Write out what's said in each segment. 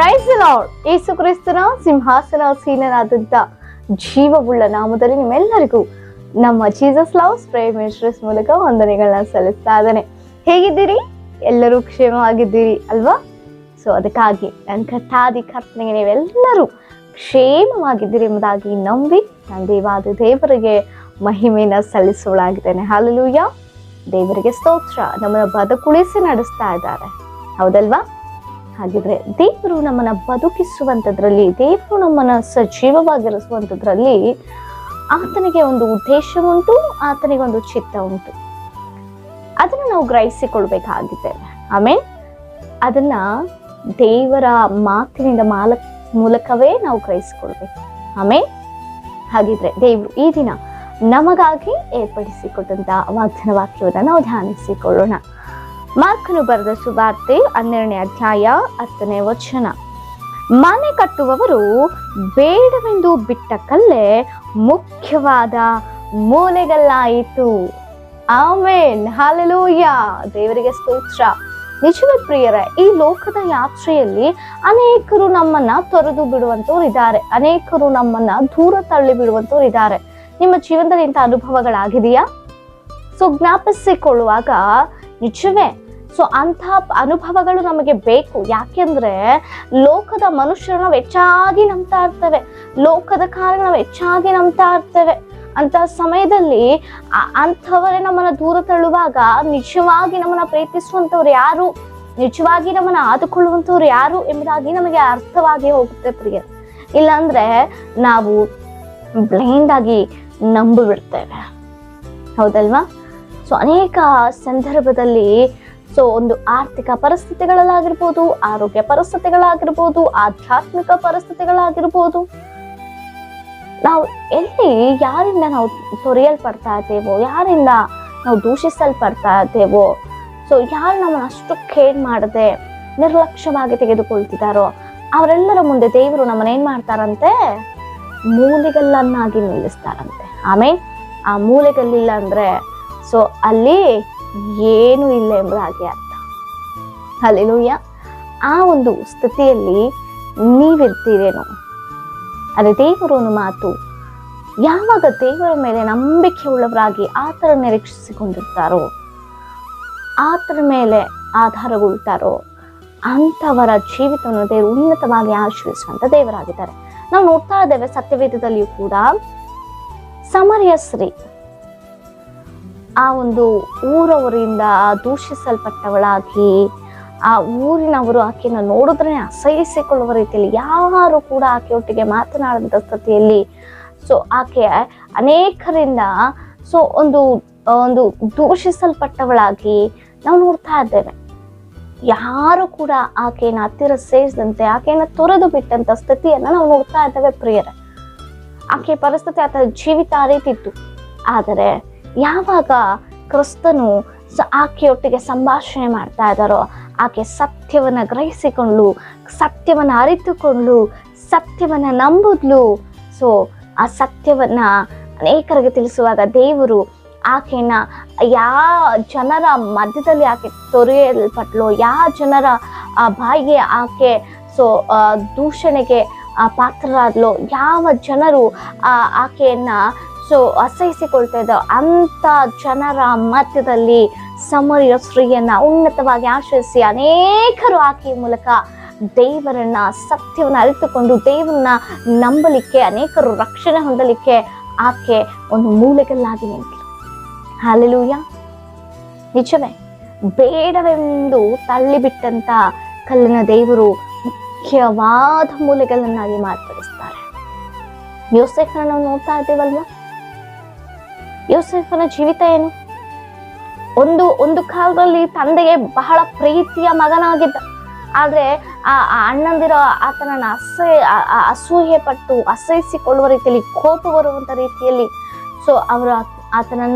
Price the lord. ಯೇಸು ಕ್ರಿಸ್ತನ ಸಿಂಹಾಸನಾಸೀನನಾದಂತ ಜೀವವುಳ್ಳ ನಾಮದಲ್ಲಿ ನಿಮ್ಮೆಲ್ಲರಿಗೂ ನಮ್ಮ ಜೀಸಸ್ ಲವ್ಸ್ ಪ್ರೇಯರ್ ಮಿನಿಸ್ಟ್ರೀಸ್ ಮೂಲಕ ವಂದನೆಗಳನ್ನ ಸಲ್ಲಿಸ್ತಾ ಇದ್ದೇನೆ. ಹೇಗಿದ್ದೀರಿ? ಎಲ್ಲರೂ ಕ್ಷೇಮವಾಗಿದ್ದೀರಿ ಅಲ್ವಾ? ಸೊ ಅದಕ್ಕಾಗಿ ನನ್ನ ಕರ್ತಾದಿ ಕರ್ತನಿಗೆ ನೀವೆಲ್ಲರೂ ಕ್ಷೇಮವಾಗಿದ್ದೀರಿ ಎಂಬುದಾಗಿ ನಂಬಿ ನಾನು ದೇವಾದ ದೇವರಿಗೆ ಮಹಿಮೆನ ಸಲ್ಲಿಸುವಳಾಗಿದ್ದೇನೆ. ಹಲ್ಲೆಲೂಯಾ. ದೇವರಿಗೆ ಸ್ತೋತ್ರ. ನಮ್ಮನ್ನ ಬದುಕುಳಿಸಿ ನಡೆಸ್ತಾ ಇದ್ದಾರೆ, ಹೌದಲ್ವಾ? ಹಾಗಿದ್ರೆ ದೇವರು ನಮ್ಮನ್ನ ಬದುಕಿಸುವಂಥದ್ರಲ್ಲಿ, ದೇವರು ನಮ್ಮನ್ನ ಸಜೀವವಾಗಿರಿಸುವಂಥದ್ರಲ್ಲಿ ಆತನಿಗೆ ಒಂದು ಉದ್ದೇಶ ಉಂಟು, ಆತನಿಗೆ ಒಂದು ಚಿತ್ತ ಉಂಟು. ಅದನ್ನು ನಾವು ಗ್ರಹಿಸಿಕೊಳ್ಬೇಕಾಗಿದ್ದೇವೆ. ಆಮೇಲೆ ಅದನ್ನ ದೇವರ ಮಾತಿನಿಂದ ಮೂಲಕವೇ ನಾವು ಗ್ರಹಿಸಿಕೊಳ್ಬೇಕು. ಆಮೇಲೆ ಹಾಗಿದ್ರೆ ದೇವರು ಈ ದಿನ ನಮಗಾಗಿ ಏರ್ಪಡಿಸಿಕೊಟ್ಟಂತ ವಾಗ್ದಾನ ವಾಕ್ಯವನ್ನು ನಾವು ಧ್ಯಾನಿಸಿಕೊಳ್ಳೋಣ. ಮಾರ್ಕನು ಬರೆದ ಸುವಾರ್ತೆ 12ನೇ ಅಧ್ಯಾಯ 10ನೇ ವಚನ. ಮನೆ ಕಟ್ಟುವವರು ಬೇಡವೆಂದು ಬಿಟ್ಟ ಕಲ್ಲೇ ಮುಖ್ಯವಾದ ಮೂಲೆಗಲ್ಲಾಯಿತು. Amen, hallelujah. ದೇವರಿಗೆ ಸ್ತೋತ್ರ. ನಿಜವೇ ಪ್ರಿಯರೇ, ಈ ಲೋಕದ ಯಾತ್ರೆಯಲ್ಲಿ ಅನೇಕರು ನಮ್ಮನ್ನ ತೊರೆದು ಬಿಡುವಂತವ್ರು ಇದ್ದಾರೆ, ಅನೇಕರು ನಮ್ಮನ್ನ ದೂರ ತಳ್ಳಿ ಬಿಡುವಂತವ್ರು ಇದ್ದಾರೆ. ನಿಮ್ಮ ಜೀವನದಲ್ಲಿ ಇಂಥ ಅನುಭವಗಳಾಗಿದೆಯಾ? ಸೊ ಜ್ಞಾಪಿಸಿಕೊಳ್ಳುವಾಗ ನಿಜವೇ ಅಂತಹ ಅನುಭವಗಳು ನಮಗೆ ಬೇಕು. ಯಾಕೆಂದ್ರೆ ಲೋಕದ ಮನುಷ್ಯರನ್ನ ನಾವು ಹೆಚ್ಚಾಗಿ ನಂಬ್ತಾ ಇರ್ತೇವೆ, ಲೋಕದ ಕಾರ್ಯ ನಾವು ಹೆಚ್ಚಾಗಿ ನಂಬ್ತಾ ಇರ್ತೇವೆ. ಅಂತ ಸಮಯದಲ್ಲಿ ಅಂಥವರೇ ನಮ್ಮನ್ನ ದೂರ ತಳ್ಳುವಾಗ ನಿಜವಾಗಿ ನಮ್ಮನ್ನ ಪ್ರೀತಿಸುವಂತವ್ರು ಯಾರು, ನಿಜವಾಗಿ ನಮ್ಮನ್ನ ಆದುಕೊಳ್ಳುವಂತವ್ರು ಯಾರು ಎಂಬುದಾಗಿ ನಮಗೆ ಅರ್ಥವಾಗಿ ಹೋಗುತ್ತೆ ಪ್ರಿಯ. ಇಲ್ಲಾಂದ್ರೆ ನಾವು ಬ್ಲೈಂಡ್ ಆಗಿ ನಂಬಿ ಬಿಡ್ತೇವೆ, ಹೌದಲ್ವಾ? ಸೊ ಅನೇಕ ಸಂದರ್ಭದಲ್ಲಿ ಒಂದು ಆರ್ಥಿಕ ಪರಿಸ್ಥಿತಿಗಳಲ್ಲಾಗಿರ್ಬೋದು, ಆರೋಗ್ಯ ಪರಿಸ್ಥಿತಿಗಳಾಗಿರ್ಬೋದು, ಆಧ್ಯಾತ್ಮಿಕ ಪರಿಸ್ಥಿತಿಗಳಾಗಿರ್ಬೋದು, ನಾವು ಯಾರಿಂದ ನಾವು ತೊರೆಯಲ್ಪಡ್ತಾ ಇದ್ದೇವೋ, ಯಾರಿಂದ ನಾವು ದೂಷಿಸಲ್ಪಡ್ತಾ ಇದ್ದೇವೋ, ಸೊ ಯಾರು ನಮ್ಮನ್ನು ಅಷ್ಟು ಕೇರ್ ಮಾಡದೆ ನಿರ್ಲಕ್ಷ್ಯವಾಗಿ ತೆಗೆದುಕೊಳ್ತಿದ್ದಾರೋ ಅವರೆಲ್ಲರ ಮುಂದೆ ದೇವರು ನಮ್ಮನ್ನ ಏನ್ ಮಾಡ್ತಾರಂತೆ? ಮೂಲೆಗಲ್ಲನ್ನಾಗಿ ನಿಲ್ಲಿಸ್ತಾರಂತೆ. ಆಮೇಲೆ ಆ ಮೂಲೆಗಲ್ಲಿಲ್ಲ ಅಂದ್ರೆ ಸೊ ಅಲ್ಲಿ ಏನು ಇಲ್ಲ ಎಂಬುದಾಗಿ ಅರ್ಥ. ಹಲ್ಲೆಲೂಯಾ. ಆ ಒಂದು ಸ್ಥಿತಿಯಲ್ಲಿ ನೀವಿರ್ತೀರೇನೋ, ಅದೇ ದೇವರ ಒಂದು ಮಾತು. ಯಾವಾಗ ದೇವರ ಮೇಲೆ ನಂಬಿಕೆ ಉಳ್ಳವರಾಗಿ ಆತರ ನಿರೀಕ್ಷಿಸಿಕೊಂಡಿರ್ತಾರೋ, ಆತರ ಮೇಲೆ ಆಧಾರಗೊಳ್ತಾರೋ ಅಂಥವರ ಜೀವಿತವನ್ನು ದೇವರು ಉನ್ನತವಾಗಿ ಆಶೀರ್ವಿಸುವಂತ ದೇವರಾಗಿದ್ದಾರೆ. ನಾವು ನೋಡ್ತಾ ಇದ್ದೇವೆ ಸತ್ಯವೇದದಲ್ಲಿಯೂ ಕೂಡ ಸಮರಿಯ ಸ್ತ್ರೀ ಆ ಒಂದು ಊರವರಿಂದ ದೂಷಿಸಲ್ಪಟ್ಟವಳಾಗಿ, ಆ ಊರಿನವರು ಆಕೆಯನ್ನು ನೋಡಿದ್ರೆ ಅಸಹಿಸಿಕೊಳ್ಳುವ ರೀತಿಯಲ್ಲಿ ಯಾರು ಕೂಡ ಆಕೆಯೊಟ್ಟಿಗೆ ಮಾತನಾಡಿದ ಸ್ಥಿತಿಯಲ್ಲಿ ಸೊ ಆಕೆ ಅನೇಕರಿಂದ ಒಂದು ದೂಷಿಸಲ್ಪಟ್ಟವಳಾಗಿ ನಾವು ನೋಡ್ತಾ ಇದ್ದೇವೆ. ಯಾರು ಕೂಡ ಆಕೆಯನ್ನು ಹತ್ತಿರ ಸೇರಿಸಿದಂತೆ ಆಕೆಯನ್ನು ತೊರೆದು ಬಿಟ್ಟಂತ ಸ್ಥಿತಿಯನ್ನ ನಾವು ನೋಡ್ತಾ ಇದ್ದೇವೆ ಪ್ರಿಯರೇ. ಆಕೆ ಪರಿಸ್ಥಿತಿ ಆತ ಜೀವಿತ ಆ ರೀತಿ ಇತ್ತು. ಆದರೆ ಯಾವಾಗ ಕ್ರಿಸ್ತನು ಆಕೆಯೊಟ್ಟಿಗೆ ಸಂಭಾಷಣೆ ಮಾಡ್ತಾ ಇದ್ದಾರೋ, ಆಕೆ ಸತ್ಯವನ್ನ ಗ್ರಹಿಸಿಕೊಂಡು, ಸತ್ಯವನ್ನ ಅರಿತುಕೊಂಡು, ಸತ್ಯವನ್ನ ನಂಬುದ್ಲು. ಸೊ ಆ ಸತ್ಯವನ್ನ ಅನೇಕರಿಗೆ ತಿಳಿಸುವಾಗ ದೇವರು ಆಕೆಯನ್ನ ಜನರ ಮಧ್ಯದಲ್ಲಿ ಆಕೆ ತೊರೆಯಲ್ಪಟ್ಲು, ಜನರ ಬಾಯಿಗೆ ಆಕೆ ದೂಷಣೆಗೆ ಪಾತ್ರರಾದ್ಲು, ಯಾವ ಜನರು ಆಕೆಯನ್ನ ಅಸಹಿಸಿಕೊಳ್ತಾ ಇದ್ದ ಅಂತ ಜನರ ಮಧ್ಯದಲ್ಲಿ ಸಮರಿಯ ಸ್ತ್ರೀಯನ್ನ ಉನ್ನತವಾಗಿ ಆಶ್ರಯಿಸಿ ಅನೇಕರು ಆಕೆಯ ಮೂಲಕ ದೇವರನ್ನ ಸತ್ಯವನ್ನ ಅರಿತುಕೊಂಡು ದೇವರನ್ನ ನಂಬಲಿಕ್ಕೆ, ಅನೇಕರು ರಕ್ಷಣೆ ಹೊಂದಲಿಕ್ಕೆ ಆಕೆ ಒಂದು ಮೂಲೆಗಲ್ಲಾಗಿ ನಿಂತಳು. ಹಲ್ಲೆಲೂಯಾ. ನಿಜವೇ, ಬೇಡವೆಂದು ತಳ್ಳಿಬಿಟ್ಟಂತ ಕಲ್ಲಿನ ದೇವರು ಮುಖ್ಯವಾದ ಮೂಲೆಗಳನ್ನಾಗಿ ಮಾರ್ಪಡಿಸ್ತಾರೆ. ಯೋಸೇಫನ ನಾವು ನೋಡ್ತಾ ಇದ್ದೇವಲ್ವಾ? ಯೋಸೇಫನ ಜೀವಿತ ಏನು? ಒಂದು ಕಾಲದಲ್ಲಿ ತಂದೆಗೆ ಬಹಳ ಪ್ರೀತಿಯ ಮಗನಾಗಿದ್ದ. ಆದ್ರೆ ಆ ಅಣ್ಣಂದಿರ ಆತನನ್ನ ಅಸೂಯೆ ಪಟ್ಟು ಅಸಹಿಸಿಕೊಳ್ಳುವ ರೀತಿಯಲ್ಲಿ, ಕೋಪ ಬರುವಂತ ರೀತಿಯಲ್ಲಿ ಅವರು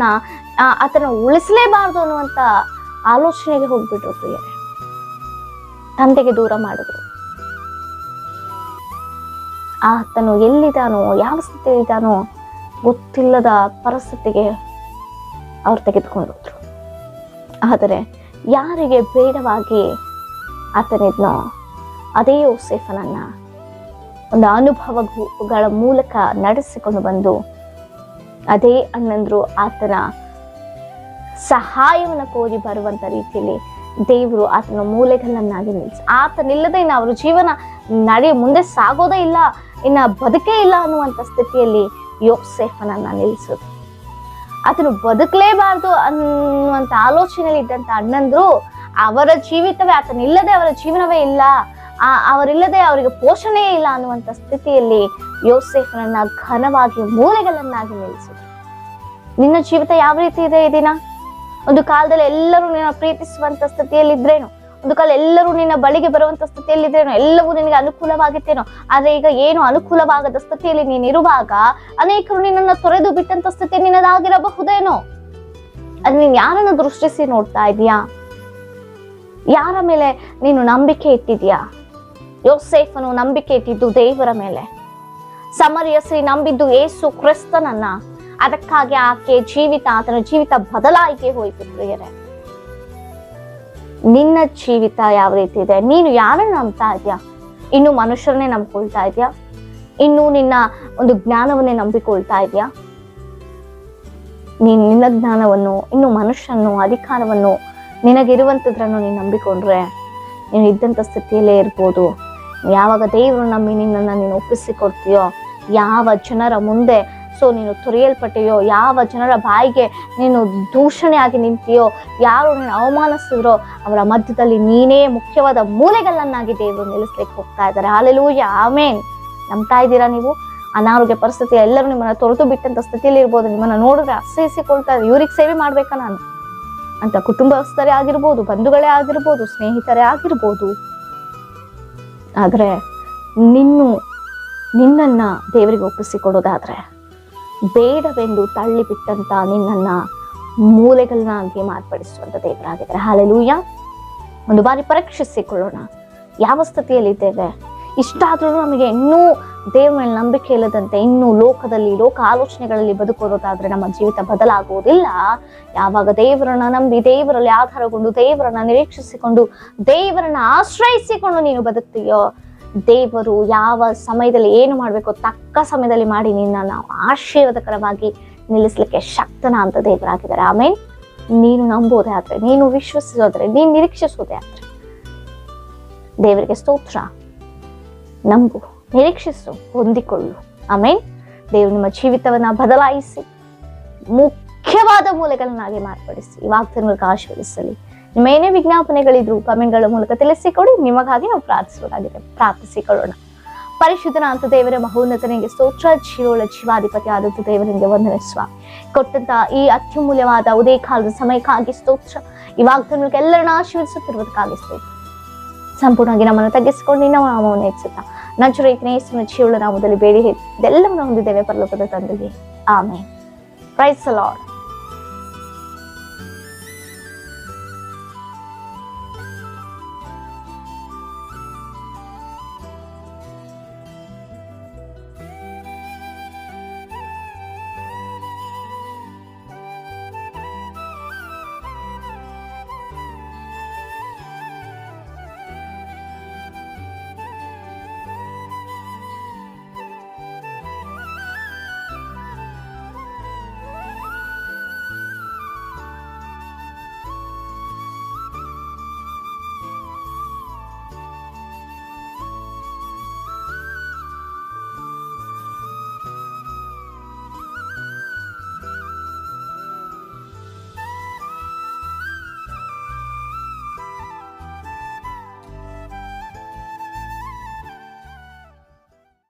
ಆತನ ಉಳಿಸಲೇಬಾರದು ಅನ್ನುವಂತ ಆಲೋಚನೆಗೆ ಹೋಗ್ಬಿಟ್ರು ಪ್ರಿಯರೇ. ತಂದೆಗೆ ದೂರ ಮಾಡಿದ್ರು. ಆತನು ಎಲ್ಲಿದ್ದಾನೋ, ಯಾವ ಸ್ಥಿತಿಯಲ್ಲಿದ್ದಾನೋ ಗೊತ್ತಿಲ್ಲದ ಪರಿಸ್ಥಿತಿಗೆ ಅವ್ರು ತೆಗೆದುಕೊಂಡು ಹೋದ್ರು. ಆದರೆ ಯಾರಿಗೆ ಬೇಡವಾಗಿ ಆತನಿದ್ನೋ ಅದೇ ಯೋಸೇಫನನ್ನ ಒಂದು ಅನುಭವಗಳ ಮೂಲಕ ನಡೆಸಿಕೊಂಡು ಬಂದು ಅದೇ ಅಣ್ಣಂದ್ರು ಆತನ ಸಹಾಯವನ್ನು ಕೋರಿ ಬರುವಂತ ರೀತಿಯಲ್ಲಿ ದೇವರು ಆತನ ಮೂಲೆಗಳನ್ನಾಗಿ ನಿಲ್ಲಿಸಿ, ಆತನಿಲ್ಲದೆ ಇನ್ನು ಅವ್ರ ಜೀವನ ಮುಂದೆ ಸಾಗೋದೇ ಇಲ್ಲ, ಇನ್ನ ಬದುಕೇ ಇಲ್ಲ ಅನ್ನುವಂಥ ಸ್ಥಿತಿಯಲ್ಲಿ ಯೋಸೇಫನನ್ನ ನಿಲ್ಲಿಸೋದು. ಆತನು ಬದುಕಲೇಬಾರ್ದು ಅನ್ನುವಂಥ ಆಲೋಚನೆಯಲ್ಲಿ ಇದ್ದಂತ ಅಣ್ಣಂದ್ರು ಅವರ ಜೀವಿತವೇ, ಆತನಿಲ್ಲದೆ ಅವರ ಜೀವನವೇ ಇಲ್ಲ, ಅವರಿಲ್ಲದೆ ಅವರಿಗೆ ಪೋಷಣೆಯೇ ಇಲ್ಲ ಅನ್ನುವಂಥ ಸ್ಥಿತಿಯಲ್ಲಿ ಯೋಸೇಫನನ್ನ ಘನವಾಗಿ ಮೂಲೆಗಳನ್ನಾಗಿ ನಿಲ್ಲಿಸಿದ್ರು. ನಿನ್ನ ಜೀವಿತ ಯಾವ ರೀತಿ ಇದೆ ಈ ದಿನ? ಒಂದು ಕಾಲದಲ್ಲಿ ಎಲ್ಲರೂ ನಿನ್ನ ಪ್ರೀತಿಸುವಂತ ಸ್ಥಿತಿಯಲ್ಲಿದ್ರೇನು, ಒಂದು ಕಾಲ ಎಲ್ಲರೂ ನಿನ್ನ ಬಳಿಗೆ ಬರುವಂತ ಸ್ಥಿತಿಯಲ್ಲಿದ್ರೇನು, ಎಲ್ಲವೂ ನಿನಗೆ ಅನುಕೂಲವಾಗಿತ್ತೇನೋ. ಆದ್ರೆ ಈಗ ಏನು ಅನುಕೂಲವಾಗದ ಸ್ಥಿತಿಯಲ್ಲಿ ನೀನಿರುವಾಗ ಅನೇಕರು ನಿನ್ನನ್ನು ತೊರೆದು ಬಿಟ್ಟಂತ ಸ್ಥಿತಿ ನಿನ್ನದಾಗಿರಬಹುದೇನೋ. ಅದು ನೀನ್ ಯಾರನ್ನು ದೃಷ್ಟಿಸಿ ನೋಡ್ತಾ ಇದೀಯಾ? ಯಾರ ಮೇಲೆ ನೀನು ನಂಬಿಕೆ ಇಟ್ಟಿದ್ಯಾ? ಯೋಸೇಫನು ನಂಬಿಕೆ ಇಟ್ಟಿದ್ದು ದೇವರ ಮೇಲೆ. ಸಮರಿಯ ಸ್ತ್ರೀ ನಂಬಿದ್ದು ಯೇಸು ಕ್ರಿಸ್ತನನ್ನ. ಅದಕ್ಕಾಗಿ ಆತನ ಜೀವಿತ ಬದಲಾಯಿಕೆ ಹೋಯಿತು. ಪ್ರಿಯರೇ, ನಿನ್ನ ಜೀವಿತ ಯಾವ ರೀತಿ ಇದೆ? ನೀನು ಯಾರನ್ನ ನಂಬ್ತಾ ಇದ್ಯಾ? ಇನ್ನು ಮನುಷ್ಯರನ್ನೇ ನಂಬಿಕೊಳ್ತಾ ಇದ್ಯಾ? ಇನ್ನು ನಿನ್ನ ಒಂದು ಜ್ಞಾನವನ್ನೇ ನಂಬಿಕೊಳ್ತಾ ಇದ್ಯಾ? ನಿನ್ನ ಜ್ಞಾನವನ್ನು, ಇನ್ನು ಮನುಷ್ಯನು, ಅಧಿಕಾರವನ್ನು, ನಿನಗಿರುವಂತದ್ರನ್ನು ನೀನು ನಂಬಿಕೊಂಡ್ರೆ ನೀನು ಇದ್ದಂತ ಸ್ಥಿತಿಯಲ್ಲೇ ಇರ್ಬೋದು. ಯಾವಾಗ ದೇವರು ನಂಬಿ ನಿನ್ನನ್ನು ನೀನು ಒಪ್ಪಿಸಿಕೊಡ್ತೀಯೋ, ಯಾವ ಜನರ ಮುಂದೆ ನೀನು ತೊರೆಯಲ್ಪಟ್ಟೆಯೋ, ಯಾವ ಜನರ ಬಾಯಿಗೆ ನೀನು ದೂಷಣೆ ಆಗಿ ನಿಂತೀಯೋ, ಯಾರು ನೀನು ಅವಮಾನಿಸಿದ್ರೋ ಅವರ ಮಧ್ಯದಲ್ಲಿ ನೀನೇ ಮುಖ್ಯವಾದ ಮೂಲೆಗಳನ್ನಾಗಿ ದೇವರು ನಿಲ್ಲಿಸ್ಲಿಕ್ಕೆ ಹೋಗ್ತಾ ಇದ್ದಾರೆ. ಹಲ್ಲೆಲೂಯಾ, ಆಮೇನ್. ನಂಬ್ತಾ ಇದ್ದೀರಾ ನೀವು? ಅನಾರೋಗ್ಯ ಪರಿಸ್ಥಿತಿ ಎಲ್ಲರೂ ನಿಮ್ಮನ್ನ ತೊರೆದು ಬಿಟ್ಟಂತ ಸ್ಥಿತಿಯಲ್ಲಿ ಇರ್ಬೋದು. ನಿಮ್ಮನ್ನ ನೋಡಿದ್ರೆ ಅಸಹಿಸಿಕೊಳ್ತಾ ಇದ್ದಾರೆ, ಇವ್ರಿಗೆ ಸೇವೆ ಮಾಡ್ಬೇಕಾ ನಾನು ಅಂತ ಕುಟುಂಬಸ್ಥರೇ ಆಗಿರ್ಬೋದು, ಬಂಧುಗಳೇ ಆಗಿರ್ಬೋದು, ಸ್ನೇಹಿತರೇ ಆಗಿರ್ಬೋದು. ಆದ್ರೆ ನಿನ್ನನ್ನ ದೇವರಿಗೆ ಒಪ್ಪಿಸಿಕೊಡೋದಾದ್ರೆ ಬೇಡವೆಂದು ತಳ್ಳಿ ಬಿಟ್ಟಂತ ನಿನ್ನನ್ನ ಮೂಲೆಗಳನ್ನಾಗಿ ಮಾರ್ಪಡಿಸುವಂತ ದೇವರಾಗಿದ್ದಾರೆ. ಹಲ್ಲೆಲೂಯಾ. ಒಂದು ಬಾರಿ ಪರೀಕ್ಷಿಸಿಕೊಳ್ಳೋಣ, ಯಾವ ಸ್ಥಿತಿಯಲ್ಲಿದ್ದೇವೆ. ಇಷ್ಟಾದ್ರೂ ನಮಗೆ ಇನ್ನೂ ದೇವರ ಮೇಲೆ ನಂಬಿಕೆ ಇಲ್ಲದಂತೆ ಇನ್ನೂ ಲೋಕ ಆಲೋಚನೆಗಳಲ್ಲಿ ಬದುಕೋದಾದ್ರೆ ನಮ್ಮ ಜೀವಿತ ಬದಲಾಗುವುದಿಲ್ಲ. ಯಾವಾಗ ದೇವರನ್ನ ನಂಬಿ, ದೇವರಲ್ಲಿ ಆಧಾರಗೊಂಡು, ದೇವರನ್ನ ನಿರೀಕ್ಷಿಸಿಕೊಂಡು, ದೇವರನ್ನ ಆಶ್ರಯಿಸಿಕೊಂಡು ನೀನು ಬದುಕ್ತೀಯೋ, ದೇವರು ಯಾವ ಸಮಯದಲ್ಲಿ ಏನು ಮಾಡ್ಬೇಕೋ ತಕ್ಕ ಸಮಯದಲ್ಲಿ ಮಾಡಿ ನಿನ್ನ ಆಶೀರ್ವಾದಕರವಾಗಿ ನಿಲ್ಲಿಸ್ಲಿಕ್ಕೆ ಶಕ್ತನ ಅಂತ ದೇವರಾಗಿದ್ದಾರೆ. ಆಮೇಲೆ ನೀನು ನಂಬೋದೇ ಆದ್ರೆ, ನೀನು ವಿಶ್ವಸಿಸೋದ್ರೆ, ನೀನು ನಿರೀಕ್ಷಿಸೋದೇ ಆದ್ರೆ ದೇವರಿಗೆ ಸ್ತೋತ್ರ. ನಂಬು, ನಿರೀಕ್ಷಿಸು, ಹೊಂದಿಕೊಳ್ಳು. ಆಮೇಲೆ ದೇವರು ನಿಮ್ಮ ಜೀವಿತವನ್ನ ಬದಲಾಯಿಸಿ ಮುಖ್ಯವಾದ ಮೂಲೆಗಳನ್ನಾಗಿ ಮಾರ್ಪಡಿಸಿ ವಾಗ್ದಾನಗಳಿಗೆ ಆಶೀರ್ವದಿಸಲಿ. ನಿಮ್ಮ ಏನೇ ವಿಜ್ಞಾಪನೆಗಳಿದ್ರು ಕಮೆಂಟ್ಗಳ ಮೂಲಕ ತಿಳಿಸಿಕೊಡಿ. ನಿಮಗಾಗಿ ನಾವು ಪ್ರಾರ್ಥಿಸಿಕೊಳ್ಳೋಣ. ಪರಿಶುದ್ಧನಾದ ದೇವರ ಮಹೋನ್ನತನಿಗೆ ಸ್ತೋತ್ರ. ಜೀವೋಳ ಜೀವಾಧಿಪತಿ ಆದಂತ ದೇವರಿಗೆ ವಂದನೆ ಸ್ವಾಮಿ. ಕೊಟ್ಟಂತ ಈ ಅತ್ಯಮೂಲ್ಯವಾದ ಉದಯ ಕಾಲದ ಸಮಯಕ್ಕಾಗಿ ಸ್ತೋತ್ರ. ಈ ವಾಗ್ದಾನಗಳಿಗೆ ಎಲ್ಲರನ್ನ ಆಶೀರ್ವದಿಸುತ್ತಿರುವುದಕ್ಕಾಗಿ ಸ್ತೋತ್ರ. ಸಂಪೂರ್ಣವಾಗಿ ನಮ್ಮನ್ನು ತಗ್ಗಿಸಿಕೊಂಡು ನಿನ್ನ ನಾಮವನ್ನು ಹೆಚ್ಚುತ್ತಾ ನಜರೇತಿನ ಯೇಸುವಿನ ಜೀವಳ ನಾಮದಲ್ಲಿ ಬೇಡಿ ಇದೆಲ್ಲವನ್ನು ಹೊಂದಿದ್ದೇವೆ ಪರಲೋಕದ ತಂದೆಗೆ. ಆಮೆನ್. Praise the lord.